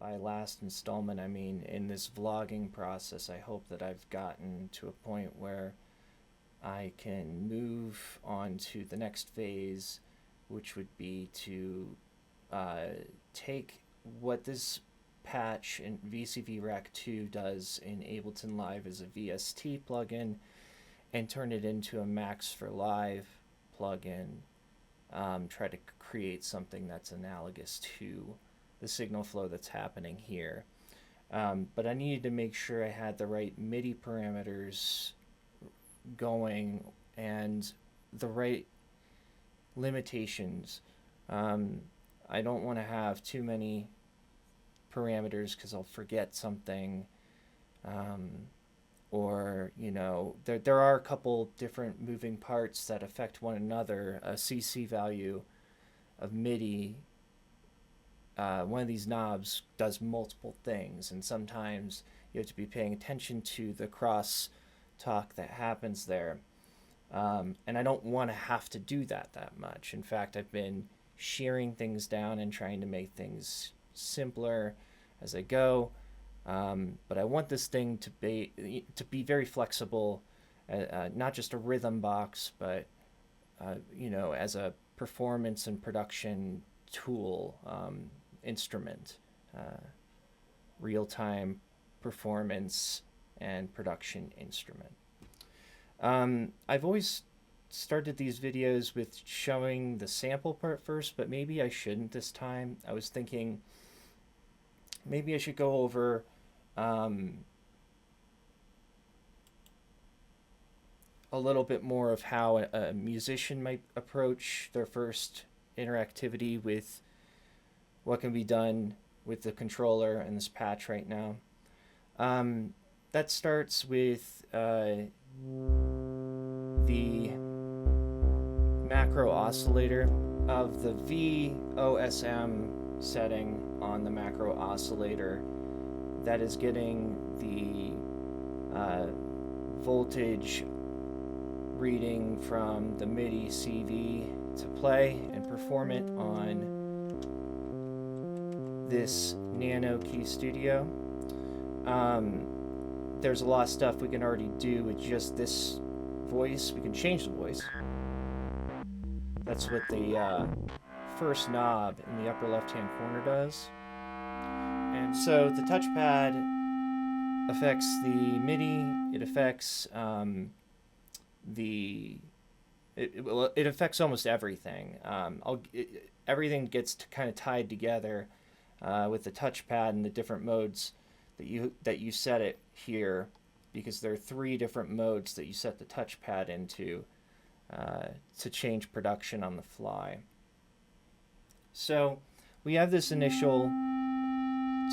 by last installment, I mean in this vlogging process, I hope that I've gotten to a point where I can move on to the next phase, which would be to take what this patch in VCV Rack 2 does in Ableton Live as a VST plugin and turn it into a Max for Live plugin. Try to create something that's analogous to the signal flow that's happening here. But I needed to make sure I had the right MIDI parameters going and the right limitations. I don't want to have too many parameters because I'll forget something, or there are a couple different moving parts that affect one another. A CC value of MIDI, one of these knobs does multiple things, and sometimes you have to be paying attention to the cross talk that happens there. And I don't want to have to do that much. In fact, I've been shearing things down and trying to make things simpler as I go. But I want this thing to be very flexible, not just a rhythm box, but as a performance and production tool, instrument, real-time performance and production instrument. I've always started these videos with showing the sample part first, but maybe I shouldn't this time. I was thinking maybe I should go over a little bit more of how a musician might approach their first interactivity with what can be done with the controller and this patch right now. That starts with the macro oscillator of the VOSM setting on the macro oscillator that is getting the voltage reading from the MIDI CV to play and perform it on this Nano Key Studio. There's a lot of stuff we can already do with just this voice. We can change the voice. That's what the first knob in the upper left-hand corner does. And so the touchpad affects the MIDI. It affects it affects almost everything. Everything gets kind of tied together with the touchpad and the different modes that you set it here, because there are 3 different modes that you set the touchpad into to change production on the fly. So we have this initial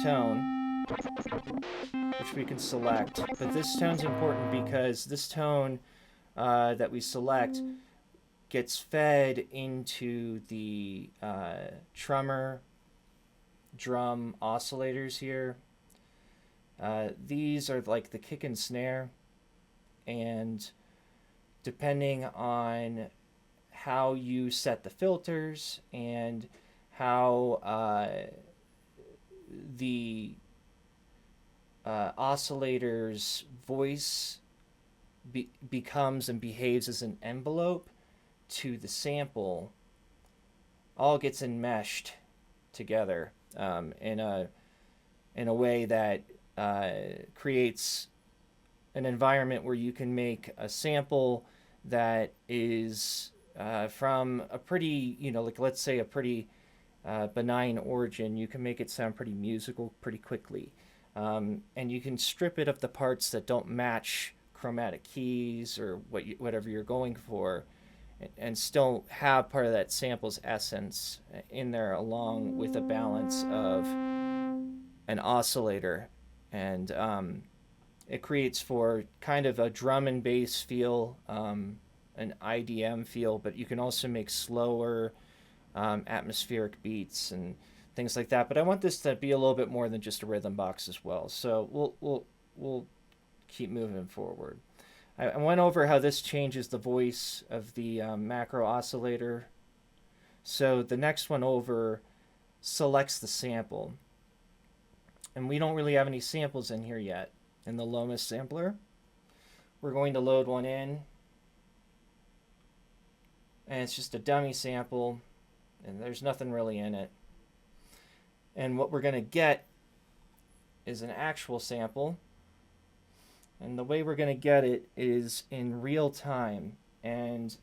tone, which we can select, but this tone's important because this tone that we select gets fed into the tremor drum oscillators here. These are like the kick and snare, and depending on how you set the filters and how the oscillator's voice becomes and behaves as an envelope to the sample, all gets enmeshed together in a way that creates an environment where you can make a sample that is from a pretty, let's say a pretty benign origin. You can make it sound pretty musical pretty quickly. And you can strip it of the parts that don't match chromatic keys or whatever you're going for, and still have part of that sample's essence in there, along with a balance of an oscillator. And it creates for kind of a drum and bass feel, an IDM feel, but you can also make slower atmospheric beats and things like that. But I want this to be a little bit more than just a rhythm box as well. So we'll keep moving forward. I went over how this changes the voice of the macro oscillator. So the next one over selects the sample. And we don't really have any samples in here yet in the Lomas sampler. We're going to load one in, and it's just a dummy sample, and there's nothing really in it. And what we're going to get is an actual sample, and the way we're going to get it is in real time. And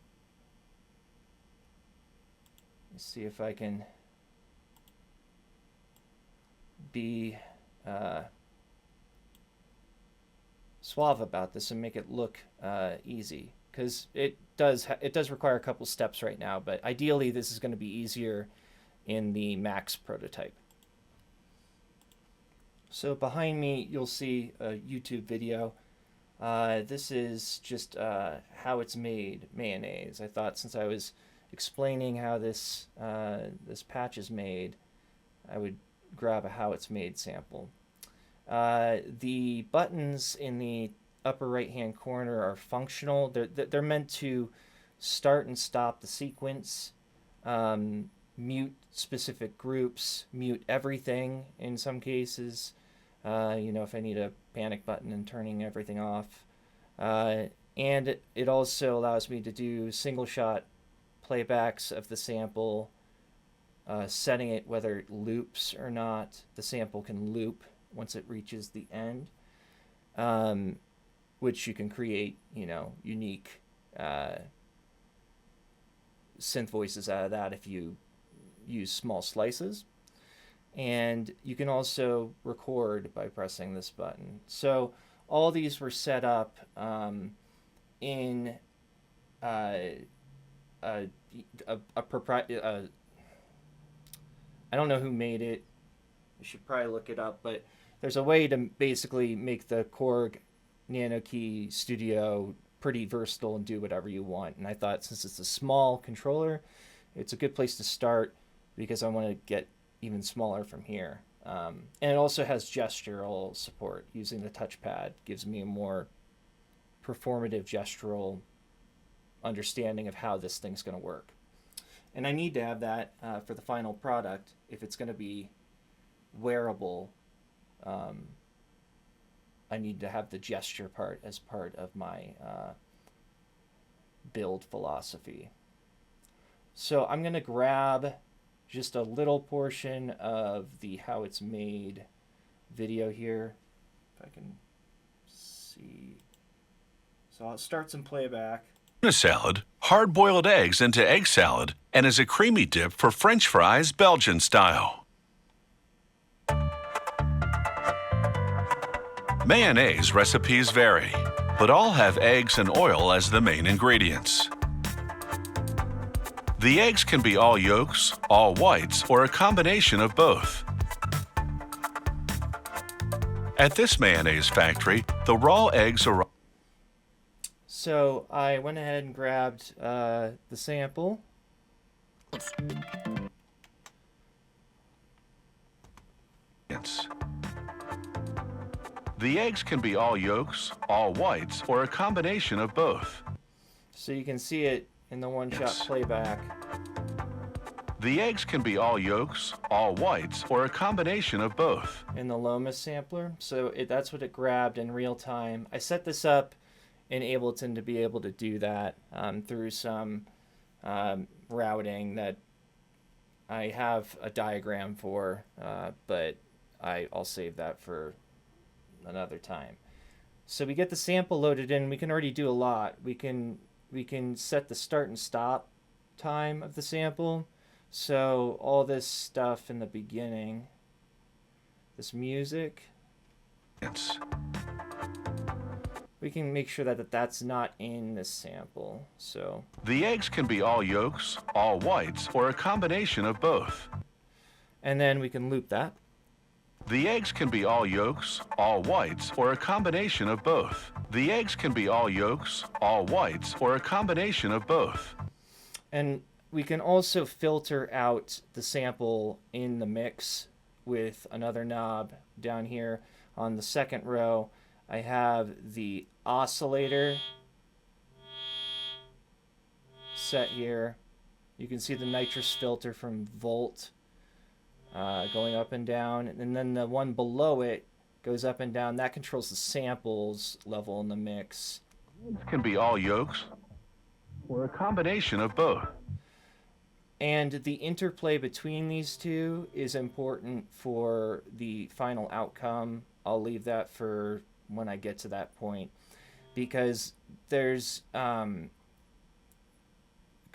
let's see if I can be suave about this and make it look easy, because it does require a couple steps right now, but ideally this is going to be easier in the Max prototype. So behind me you'll see a YouTube video. This is just how it's made mayonnaise. I thought since I was explaining how this this patch is made, I would grab a how it's made sample. The buttons in the upper right hand corner are functional. They're meant to start and stop the sequence, mute specific groups, mute everything in some cases. You know, if I need a panic button and turning everything off. And it also allows me to do single shot playbacks of the sample, setting it whether it loops or not. The sample can loop once it reaches the end, which you can create, you know, unique synth voices out of that if you use small slices. And you can also record by pressing this button. So all these were set up in I don't know who made it. You should probably look it up, but there's a way to basically make the Korg Nano Key Studio pretty versatile and do whatever you want. And I thought since it's a small controller, it's a good place to start because I want to get even smaller from here. And it also has gestural support. Using the touchpad gives me a more performative gestural understanding of how this thing's going to work. And I need to have that for the final product if it's going to be wearable. I need to have the gesture part as part of my build philosophy. So I'm going to grab just a little portion of the how it's made video here, if I can see. So it starts in playback. Tuna salad, hard-boiled eggs into egg salad, and as a creamy dip for French fries Belgian style. Mayonnaise recipes vary, but all have eggs and oil as the main ingredients. The eggs can be all yolks, all whites, or a combination of both. At this mayonnaise factory, the raw eggs are... So I went ahead and grabbed the sample. The eggs can be all yolks, all whites, or a combination of both. So you can see it in the one-shot playback. The eggs can be all yolks, all whites, or a combination of both. In the Lomas sampler. So that's what it grabbed in real time. I set this up in Ableton to be able to do that through some routing that I have a diagram for, but I'll save that for another time. So we get the sample loaded in. We can already do a lot. We can set the start and stop time of the sample. So all this stuff in the beginning, this music, we can make sure that that's not in this sample. So the eggs can be all yolks, all whites, or a combination of both. And then we can loop that. The eggs can be all yolks, all whites, or a combination of both. The eggs can be all yolks, all whites, or a combination of both. And we can also filter out the sample in the mix with another knob down here on the second row. I have the oscillator set here. You can see the nitrous filter from Volt. going up and down, and then the one below it goes up and down. That controls the samples level in the mix. It can be all yokes or a combination of both. And the interplay between these two is important for the final outcome. I'll leave that for when I get to that point, because there's kind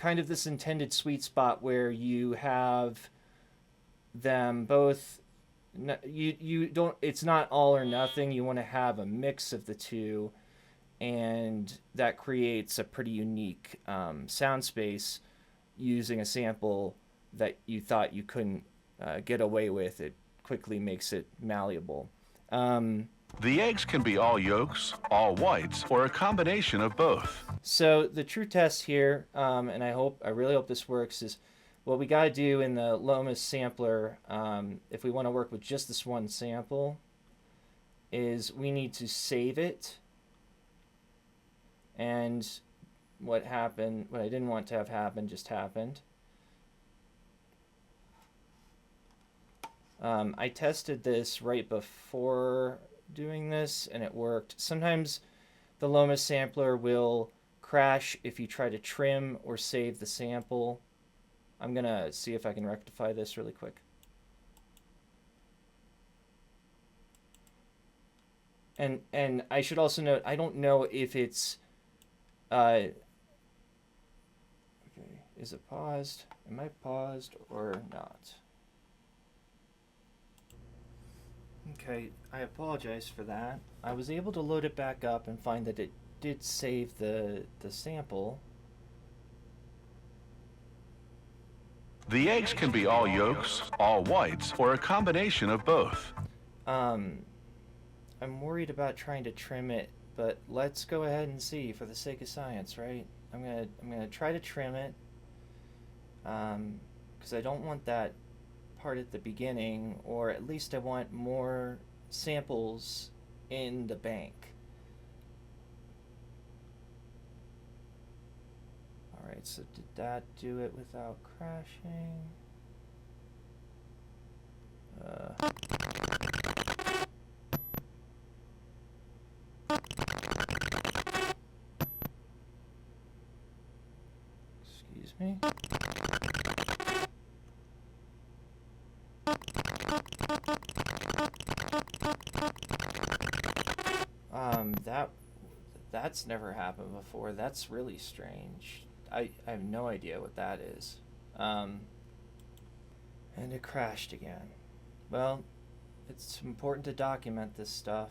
of this intended sweet spot where you have them both. You don't. It's not all or nothing. You want to have a mix of the two, and that creates a pretty unique sound space. Using a sample that you thought you couldn't get away with, it quickly makes it malleable. The eggs can be all yolks, all whites, or a combination of both. So the true test here, and I really hope this works, is what we got to do in the Lomas sampler, if we want to work with just this one sample, is we need to save it. And what happened, what I didn't want to have happen, just happened. I tested this right before doing this, and it worked. Sometimes the Lomas sampler will crash if you try to trim or save the sample. I'm going to see if I can rectify this really quick. And I should also note, I don't know if it's... is it paused? Am I paused or not? Okay, I apologize for that. I was able to load it back up and find that it did save the sample. The eggs can be all yolks, all whites, or a combination of both. I'm worried about trying to trim it, but let's go ahead and see for the sake of science, right? I'm gonna try to trim it. Because I don't want that part at the beginning, or at least I want more samples in the bank. Alright, so did that do it without crashing? Excuse me? That's never happened before. That's really strange. I have no idea what that is. And it crashed again. Well, it's important to document this stuff.